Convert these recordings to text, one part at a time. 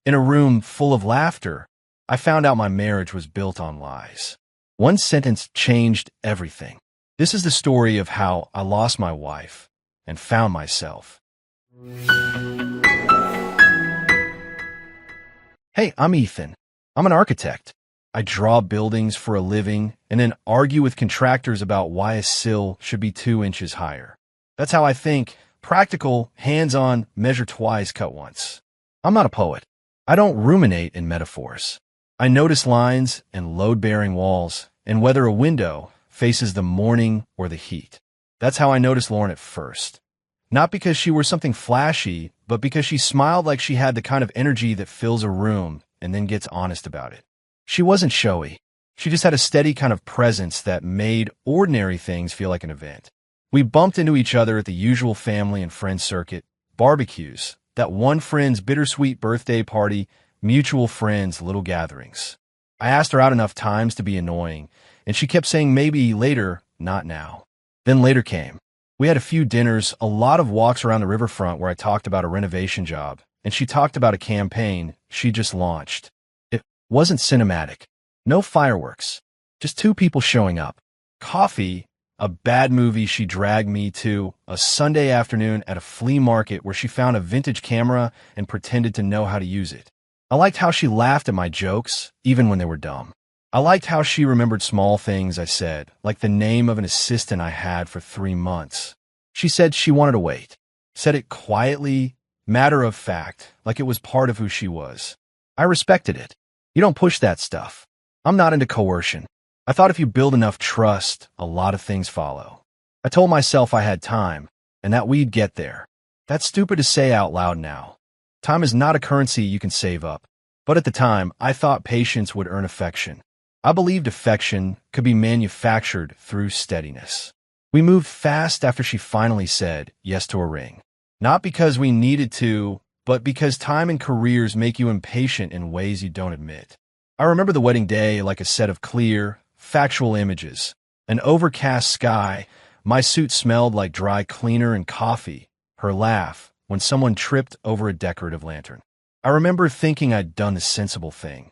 In a room full of laughter, I found out my marriage was built on lies. One sentence changed everything. This is the story of how I lost my wife and found myself. Hey, I'm Ethan. I'm an architect. I draw buildings for a living and then argue with contractors about why a sill should be 2 inches higher. That's how I think. Practical, hands-on, measure twice, cut once. I'm not a poet. I don't ruminate in metaphors. I notice lines and load-bearing walls and whether a window faces the morning or the heat. That's how I noticed Lauren at first. Not because she wore something flashy, but because she smiled like she had the kind of energy that fills a room and then gets honest about it. She wasn't showy. She just had a steady kind of presence that made ordinary things feel like an event. We bumped into each other at the usual family and friend circuit, barbecues, that one friend's bittersweet birthday party, mutual friends' little gatherings. I asked her out enough times to be annoying, and she kept saying maybe later, not now. Then later came. We had a few dinners, a lot of walks around the riverfront where I talked about a renovation job, and she talked about a campaign she just launched. It wasn't cinematic. No fireworks. Just 2 people showing up. Coffee, a bad movie she dragged me to, a Sunday afternoon at a flea market where she found a vintage camera and pretended to know how to use it. I liked how she laughed at my jokes, even when they were dumb. I liked how she remembered small things I said, like the name of an assistant I had for 3 months. She said she wanted to wait. Said it quietly, matter of fact, like it was part of who she was. I respected it. You don't push that stuff. I'm not into coercion. I thought if you build enough trust, a lot of things follow. I told myself I had time, and that we'd get there. That's stupid to say out loud now. Time is not a currency you can save up. But at the time, I thought patience would earn affection. I believed affection could be manufactured through steadiness. We moved fast after she finally said yes to a ring. Not because we needed to, but because time and careers make you impatient in ways you don't admit. I remember the wedding day like a set of clear, factual images. An overcast sky, my suit smelled like dry cleaner and coffee, her laugh when someone tripped over a decorative lantern. I remember thinking I'd done the sensible thing.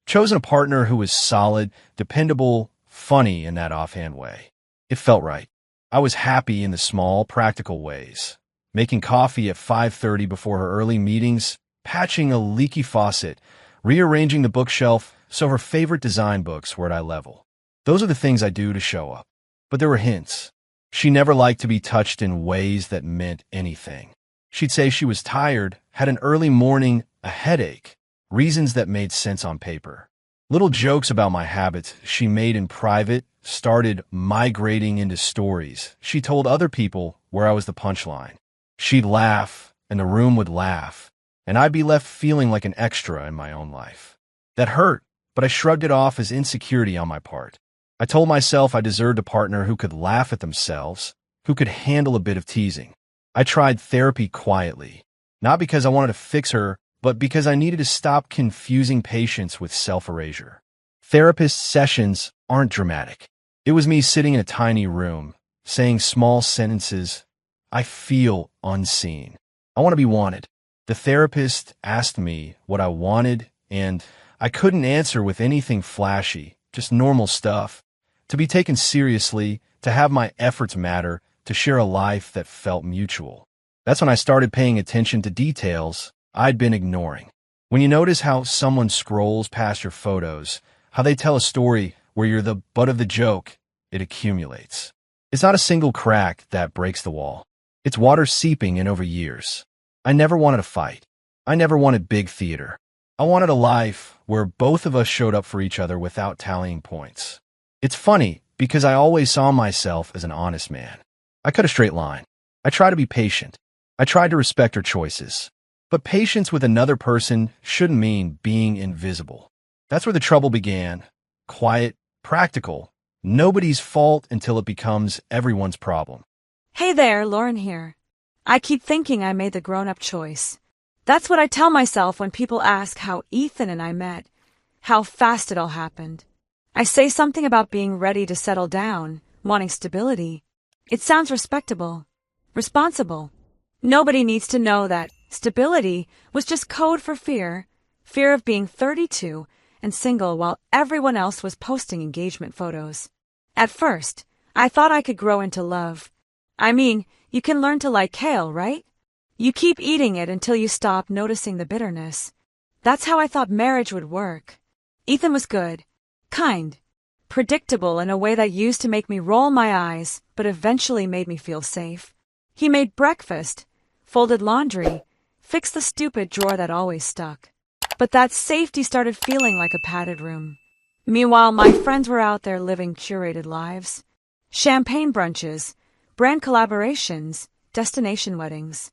Chosen a partner who was solid, dependable, funny in that offhand way. It felt right. I was happy in the small, practical ways. Making coffee at 5:30 before her early meetings, patching a leaky faucet, rearranging the bookshelf so her favorite design books were at eye level. Those are the things I do to show up. But there were hints. She never liked to be touched in ways that meant anything. She'd say she was tired, had an early morning, a headache, reasons that made sense on paper. Little jokes about my habits she made in private started migrating into stories. She told other people where I was the punchline. She'd laugh, and the room would laugh, and I'd be left feeling like an extra in my own life. That hurt, but I shrugged it off as insecurity on my part. I told myself I deserved a partner who could laugh at themselves, who could handle a bit of teasing. I tried therapy quietly, not because I wanted to fix her, but because I needed to stop confusing patience with self-erasure. Therapist sessions aren't dramatic. It was me sitting in a tiny room, saying small sentences, I feel unseen. I want to be wanted. The therapist asked me what I wanted, and I couldn't answer with anything flashy, just normal stuff. To be taken seriously, to have my efforts matter, to share a life that felt mutual. That's when I started paying attention to details I'd been ignoring. When you notice how someone scrolls past your photos, how they tell a story where you're the butt of the joke, it accumulates. It's not a single crack that breaks the wall. It's water seeping in over years. I never wanted a fight. I never wanted big theater. I wanted a life where both of us showed up for each other without tallying points. It's funny because I always saw myself as an honest man. I cut a straight line. I tried to be patient. I tried to respect her choices. But patience with another person shouldn't mean being invisible. That's where the trouble began. Quiet, practical, nobody's fault until it becomes everyone's problem. Hey there, Lauren here. I keep thinking I made the grown-up choice. That's what I tell myself when people ask how Ethan and I met, how fast it all happened. I say something about being ready to settle down, wanting stability. It sounds respectable, responsible. Nobody needs to know that stability was just code for fear, Fear of being 32 and single while everyone else was posting engagement photos. At first, I thought I could grow into love. I mean, you can learn to like kale, right? You keep eating it until you stop noticing the bitterness. That's how I thought marriage would work. Ethan was good, kind, predictable in a way that used to make me roll my eyes, but eventually made me feel safe. He made breakfast, folded laundry, fixed the stupid drawer that always stuck. But that safety started feeling like a padded room. Meanwhile, my friends were out there living curated lives. Champagne brunches, brand collaborations, destination weddings.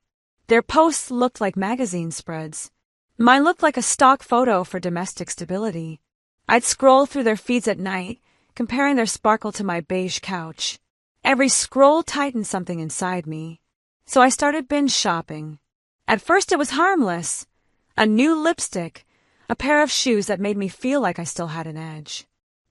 Their posts looked like magazine spreads. Mine looked like a stock photo for domestic stability. I'd scroll through their feeds at night, comparing their sparkle to my beige couch. Every scroll tightened something inside me. So I started binge shopping. At first it was harmless. A new lipstick, a pair of shoes that made me feel like I still had an edge.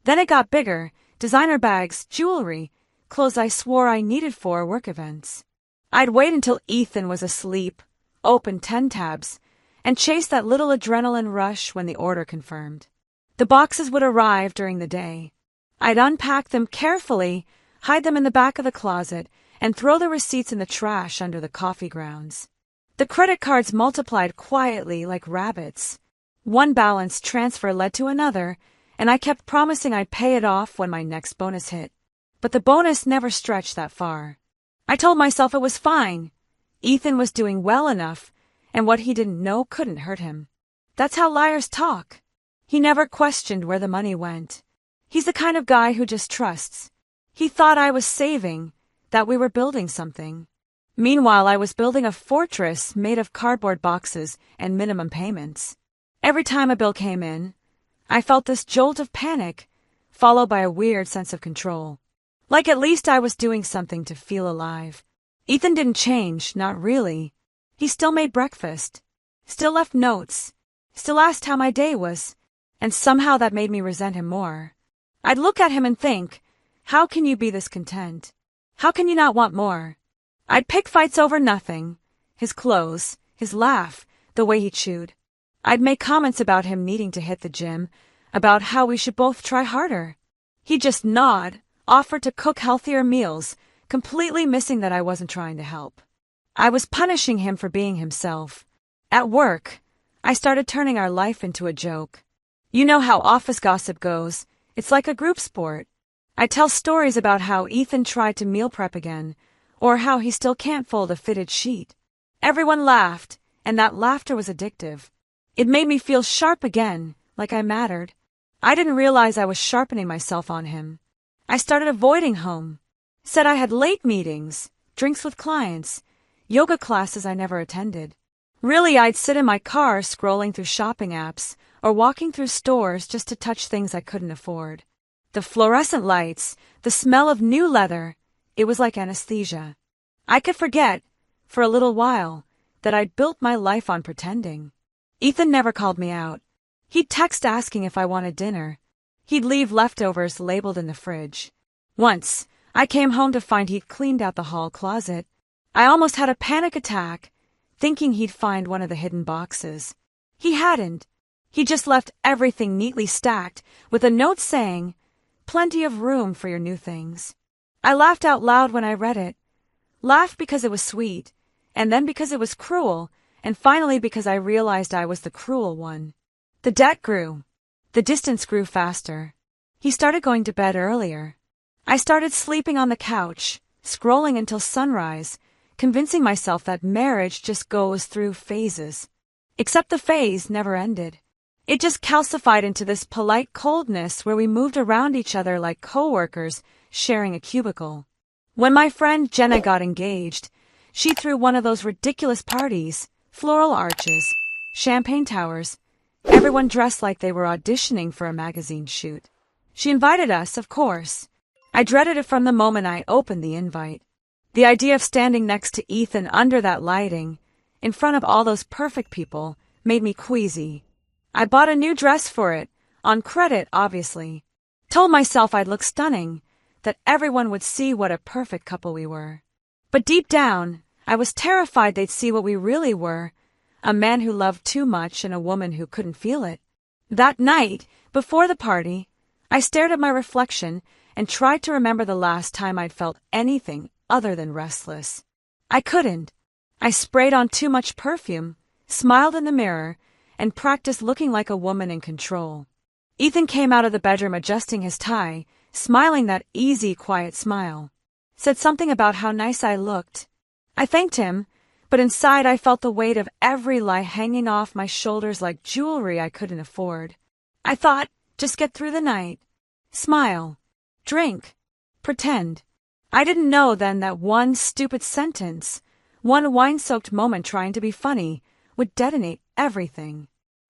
Then it got bigger, designer bags, jewelry, clothes I swore I needed for work events. I'd wait until Ethan was asleep, open 10 tabs, and chase that little adrenaline rush when the order confirmed. The boxes would arrive during the day. I'd unpack them carefully, hide them in the back of the closet, and throw the receipts in the trash under the coffee grounds. The credit cards multiplied quietly like rabbits. One balance transfer led to another, and I kept promising I'd pay it off when my next bonus hit. But the bonus never stretched that far. I told myself it was fine. Ethan was doing well enough, and what he didn't know couldn't hurt him. That's how liars talk. He never questioned where the money went. He's the kind of guy who just trusts. He thought I was saving, that we were building something. Meanwhile, I was building a fortress made of cardboard boxes and minimum payments. Every time a bill came in, I felt this jolt of panic, followed by a weird sense of control. Like at least I was doing something to feel alive. Ethan didn't change, not really. He still made breakfast, still left notes, still asked how my day was, and somehow that made me resent him more. I'd look at him and think, how can you be this content? How can you not want more? I'd pick fights over nothing. His clothes, his laugh, the way he chewed. I'd make comments about him needing to hit the gym, about how we should both try harder. He'd just nod, offer to cook healthier meals, completely missing that I wasn't trying to help. I was punishing him for being himself. At work, I started turning our life into a joke. You know how office gossip goes. It's like a group sport. I tell stories about how Ethan tried to meal prep again, or how he still can't fold a fitted sheet. Everyone laughed, and that laughter was addictive. It made me feel sharp again, like I mattered. I didn't realize I was sharpening myself on him. I started avoiding home. Said I had late meetings, drinks with clients, yoga classes I never attended. Really, I'd sit in my car scrolling through shopping apps or walking through stores just to touch things I couldn't afford. The fluorescent lights, the smell of new leather, it was like anesthesia. I could forget, for a little while, that I'd built my life on pretending. Ethan never called me out. He'd text asking if I wanted dinner. He'd leave leftovers labeled in the fridge. Once, I came home to find he'd cleaned out the hall closet. I almost had a panic attack, thinking he'd find one of the hidden boxes. He hadn't. He just left everything neatly stacked with a note saying, "Plenty of room for your new things." I laughed out loud when I read it. Laughed because it was sweet, and then because it was cruel, and finally because I realized I was the cruel one. The debt grew. The distance grew faster. He started going to bed earlier. I started sleeping on the couch, scrolling until sunrise, convincing myself that marriage just goes through phases. Except the phase never ended. It just calcified into this polite coldness where we moved around each other like coworkers sharing a cubicle. When my friend Jenna got engaged, she threw one of those ridiculous parties, floral arches, champagne towers, everyone dressed like they were auditioning for a magazine shoot. She invited us, of course. I dreaded it from the moment I opened the invite. The idea of standing next to Ethan under that lighting, in front of all those perfect people, made me queasy. I bought a new dress for it, on credit, obviously. Told myself I'd look stunning, that everyone would see what a perfect couple we were. But deep down, I was terrified they'd see what we really were, a man who loved too much and a woman who couldn't feel it. That night, before the party, I stared at my reflection and tried to remember the last time I'd felt anything other than restless. I couldn't. I sprayed on too much perfume, smiled in the mirror, and practiced looking like a woman in control. Ethan came out of the bedroom adjusting his tie, smiling that easy, quiet smile. Said something about how nice I looked. I thanked him, but inside I felt the weight of every lie hanging off my shoulders like jewelry I couldn't afford. I thought, just get through the night. Smile. Drink. Pretend. I didn't know then that one stupid sentence, one wine-soaked moment trying to be funny, would detonate everything.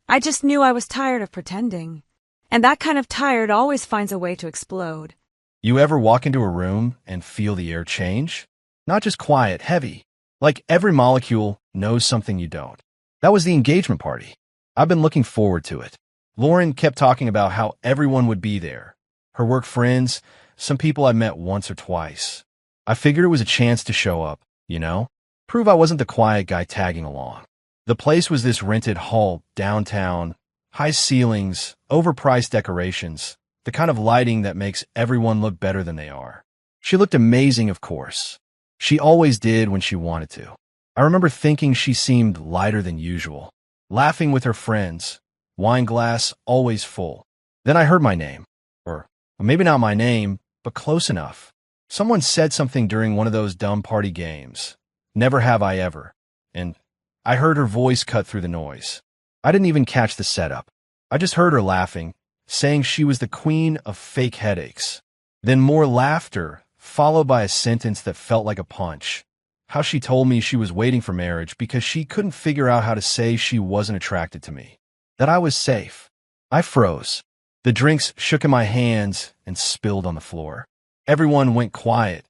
I just knew I was tired of pretending. And that kind of tired always finds a way to explode. You ever walk into a room and feel the air change? Not just quiet, heavy. Like every molecule knows something you don't. That was the engagement party. I've been looking forward to it. Lauren kept talking about how everyone would be there. Her work friends, some people I met once or twice. I figured it was a chance to show up, prove I wasn't the quiet guy tagging along. The place was this rented hall downtown, high ceilings, overpriced decorations, the kind of lighting that makes everyone look better than they are. She looked amazing, of course. She always did when she wanted to. I remember thinking she seemed lighter than usual, laughing with her friends, wine glass always full. Then I heard my name, or maybe not my name, but close enough. Someone said something during one of those dumb party games. Never have I ever. And I heard her voice cut through the noise. I didn't even catch the setup. I just heard her laughing, saying she was the queen of fake headaches. Then more laughter, followed by a sentence that felt like a punch. How she told me she was waiting for marriage because she couldn't figure out how to say she wasn't attracted to me. That I was safe. I froze. The drinks shook in my hands and spilled on the floor. Everyone went quiet,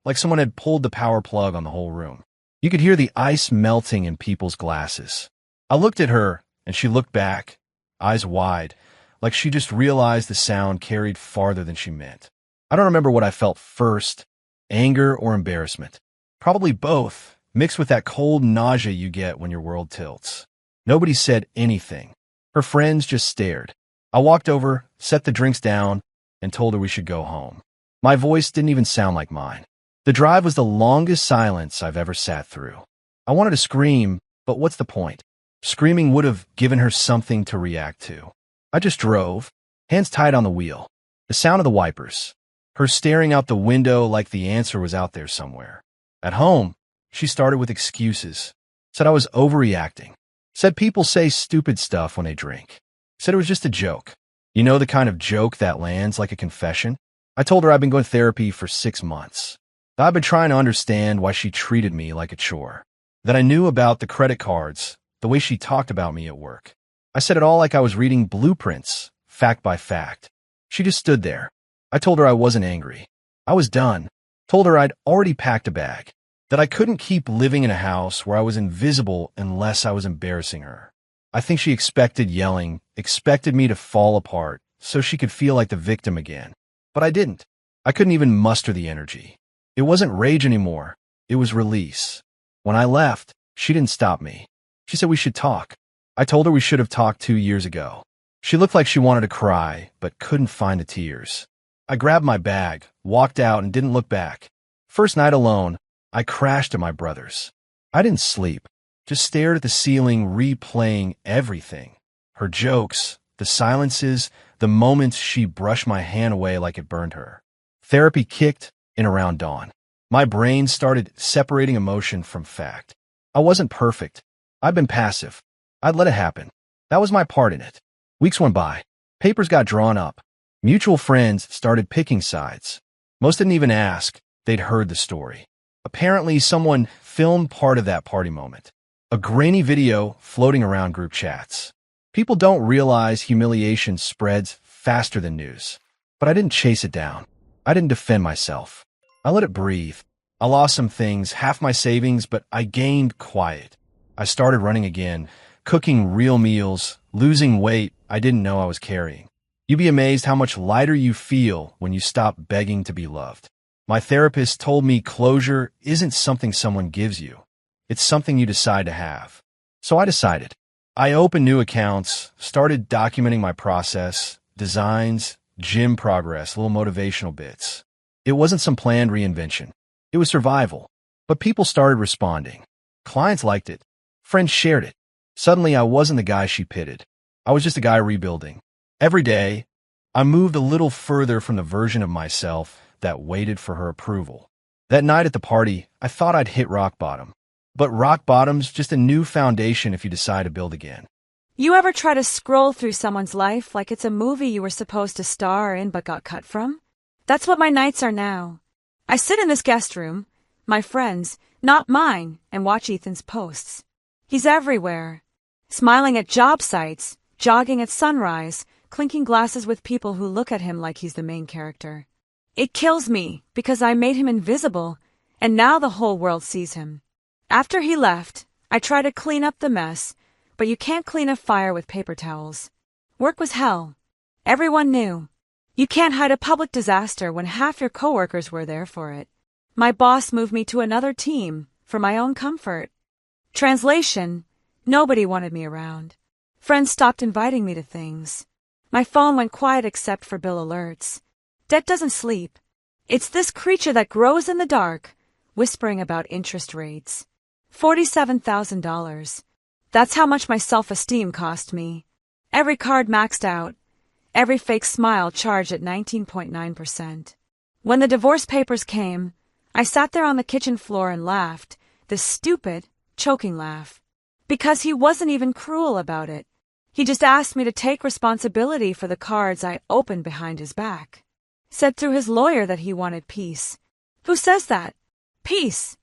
like someone had pulled the power plug on the whole room. You could hear the ice melting in people's glasses. I looked at her, and she looked back, eyes wide, like she just realized the sound carried farther than she meant. I don't remember what I felt first, anger or embarrassment. Probably both, mixed with that cold nausea you get when your world tilts. Nobody said anything. Her friends just stared. I walked over, set the drinks down, and told her we should go home. My voice didn't even sound like mine. The drive was the longest silence I've ever sat through. I wanted to scream, but what's the point? Screaming would have given her something to react to. I just drove, hands tied on the wheel. The sound of the wipers. Her staring out the window like the answer was out there somewhere. At home, she started with excuses. Said I was overreacting. Said people say stupid stuff when they drink. Said it was just a joke. You know, the kind of joke that lands like a confession? I told her I'd been going to therapy for 6 months. That I'd been trying to understand why she treated me like a chore. That I knew about the credit cards, the way she talked about me at work. I said it all like I was reading blueprints, fact by fact. She just stood there. I told her I wasn't angry. I was done. Told her I'd already packed a bag. That I couldn't keep living in a house where I was invisible unless I was embarrassing her. I think she expected yelling, expected me to fall apart so she could feel like the victim again. But I didn't. I couldn't even muster the energy. It wasn't rage anymore. It was release. When I left, she didn't stop me. She said we should talk. I told her we should have talked 2 years ago. She looked like she wanted to cry, but couldn't find the tears. I grabbed my bag, walked out, and didn't look back. First night alone, I crashed at my brother's. I didn't sleep, just stared at the ceiling, replaying everything. Her jokes, the silences, the moments she brushed my hand away like it burned her. Therapy kicked in around dawn. My brain started separating emotion from fact. I wasn't perfect. I'd been passive. I'd let it happen. That was my part in it. Weeks went by. Papers got drawn up. Mutual friends started picking sides. Most didn't even ask. They'd heard the story. Apparently, someone filmed part of that party moment. A grainy video floating around group chats. People don't realize humiliation spreads faster than news. But I didn't chase it down. I didn't defend myself. I let it breathe. I lost some things, half my savings, but I gained quiet. I started running again, cooking real meals, losing weight I didn't know I was carrying. You'd be amazed how much lighter you feel when you stop begging to be loved. My therapist told me closure isn't something someone gives you. It's something you decide to have. So I decided. I opened new accounts, started documenting my process, designs, gym progress, little motivational bits. It wasn't some planned reinvention. It was survival. But people started responding. Clients liked it. Friends shared it. Suddenly, I wasn't the guy she pitied. I was just a guy rebuilding. Every day, I moved a little further from the version of myself that waited for her approval. That night at the party, I thought I'd hit rock bottom. But rock bottom's just a new foundation if you decide to build again. You ever try to scroll through someone's life like it's a movie you were supposed to star in but got cut from? That's what my nights are now. I sit in this guest room, my friends, not mine, and watch Ethan's posts. He's everywhere. Smiling at job sites, jogging at sunrise, clinking glasses with people who look at him like he's the main character. It kills me because I made him invisible, and now the whole world sees him. After he left, I tried to clean up the mess, but you can't clean a fire with paper towels. Work was hell. Everyone knew. You can't hide a public disaster when half your coworkers were there for it. My boss moved me to another team for my own comfort. Translation: nobody wanted me around. Friends stopped inviting me to things. My phone went quiet except for bill alerts. Debt doesn't sleep. It's this creature that grows in the dark, whispering about interest rates. $47,000. That's how much my self-esteem cost me. Every card maxed out. Every fake smile charged at 19.9%. When the divorce papers came, I sat there on the kitchen floor and laughed, this stupid, choking laugh. Because he wasn't even cruel about it. He just asked me to take responsibility for the cards I opened behind his back. Said through his lawyer that he wanted peace. Who says that? Peace.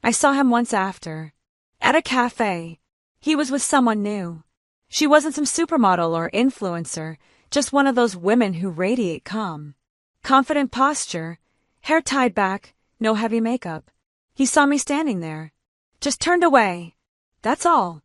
I saw him once after. At a cafe. He was with someone new. She wasn't some supermodel or influencer, just one of those women who radiate calm. Confident posture, hair tied back, no heavy makeup. He saw me standing there. Just turned away. That's all.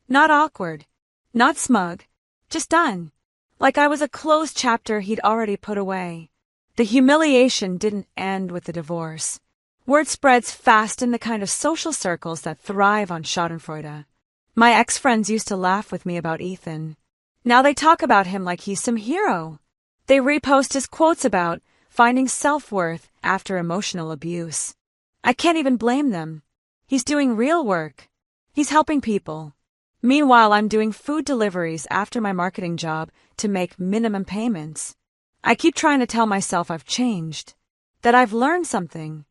Not awkward. Not smug. Just done. Like I was a closed chapter he'd already put away. The humiliation didn't end with the divorce. Word spreads fast in the kind of social circles that thrive on schadenfreude. My ex-friends used to laugh with me about Ethan. Now they talk about him like he's some hero. They repost his quotes about finding self-worth after emotional abuse. I can't even blame them. He's doing real work. He's helping people. Meanwhile, I'm doing food deliveries after my marketing job to make minimum payments. I keep trying to tell myself I've changed, that I've learned something.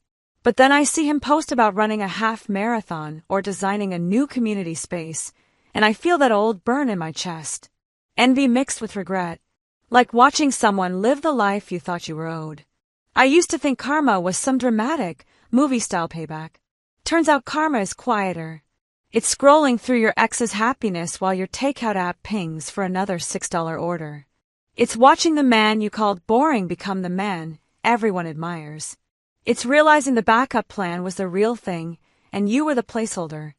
But then I see him post about running a half marathon or designing a new community space, and I feel that old burn in my chest. Envy mixed with regret. Like watching someone live the life you thought you were owed. I used to think karma was some dramatic, movie-style payback. Turns out karma is quieter. It's scrolling through your ex's happiness while your takeout app pings for another $6 order. It's watching the man you called boring become the man everyone admires. It's realizing the backup plan was the real thing, and you were the placeholder.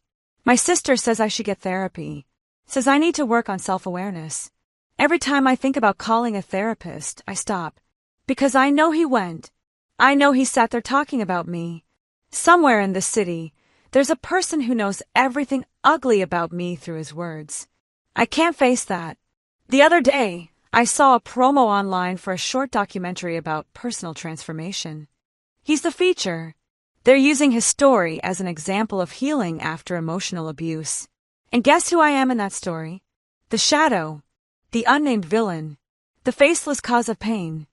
My sister says I should get therapy. Says I need to work on self-awareness. Every time I think about calling a therapist, I stop. Because I know he went. I know he sat there talking about me. Somewhere in this city, there's a person who knows everything ugly about me through his words. I can't face that. The other day, I saw a promo online for a short documentary about personal transformation. He's the feature. They're using his story as an example of healing after emotional abuse. And guess who I am in that story? The shadow. The unnamed villain. The faceless cause of pain.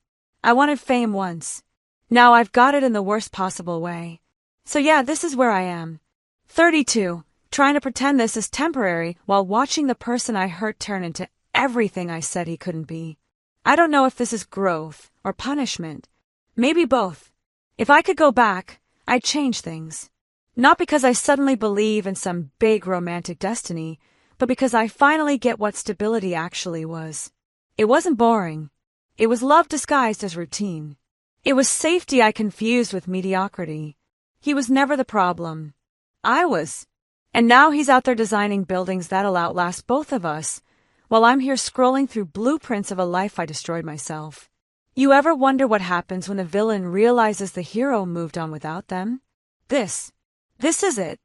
I wanted fame once. Now I've got it in the worst possible way. So yeah, this is where I am. 32, trying to pretend this is temporary while watching the person I hurt turn into everything I said he couldn't be. I don't know if this is growth or punishment. Maybe both. If I could go back, I'd change things. Not because I suddenly believe in some big romantic destiny, but because I finally get what stability actually was. It wasn't boring. It was love disguised as routine. It was safety I confused with mediocrity. He was never the problem. I was. And now he's out there designing buildings that'll outlast both of us, while I'm here scrolling through blueprints of a life I destroyed myself. You ever wonder what happens when the villain realizes the hero moved on without them? This is it.